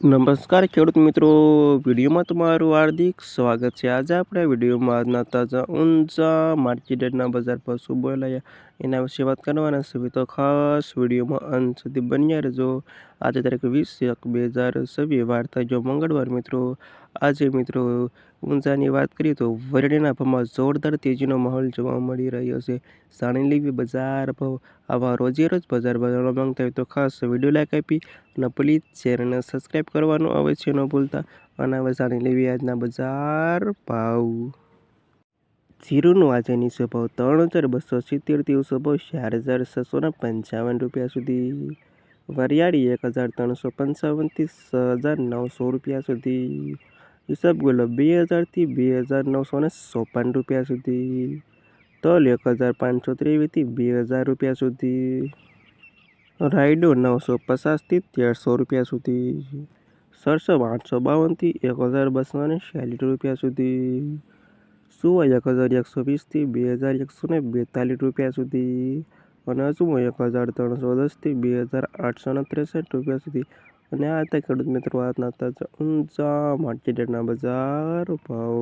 નમસ્કાર ખેડૂત મિત્રો, વિડીયોમાં તમારું હાર્દિક સ્વાગત છે। આજે આપણે વિડીયોમાં આજના તાજા ઊંઝા માર્કેટ યાર્ડના બજાર ભાવ શું બોલાયા એના વિશે વાત કરવાના છે। તો ખાસ વિડીયોમાં અંત સુધી બન્યા રહેજો। આજે તારીખ 20/1/2024 વાર થઈ ગયો મંગળવાર મિત્રો। આજે મિત્રો ઊંઝાની વાત કરીએ તો વરણીના ભાવમાં જોરદાર તેજીનો માહોલ જોવા મળી રહ્યો છે। જાણી લેવી બજાર ભાવ। આવા રોજે રોજ બજાર ભાવ જાણવા માંગતા હોય તો ખાસ વિડીયો લાઈક આપી અને પ્લીઝ ચેનલને સબસ્ક્રાઈબ કરવાનું અવશ્ય ન ભૂલતા। અને હવે જાણી લેવી આજના બજાર ભાવ। જીરુનો આજે નીચો ભાવ 3,270થી ઊંચો ભાવ 4,655 રૂપિયા સુધી। વરિયાળી 1,355થી 6,900 રૂપિયા સુધી। ઈસબગુલ 2,000થી 2,954 રૂપિયા સુધી। તલ 1,523થી 2,000 રૂપિયા સુધી। રાયડો 950થી 1,300 રૂપિયા સુધી। સરસો 852થી 1,240 રૂપિયા સુધી। સુવા 1,120થી 2,142 રૂપિયા સુધી। અને અજમો 1,310થી 2,863 રૂપિયા સુધી। અને આ હતા ખેડૂત મિત્રો આજના તાજા ઊંઝા માર્કેટ યાર્ડના બજાર ભાવ।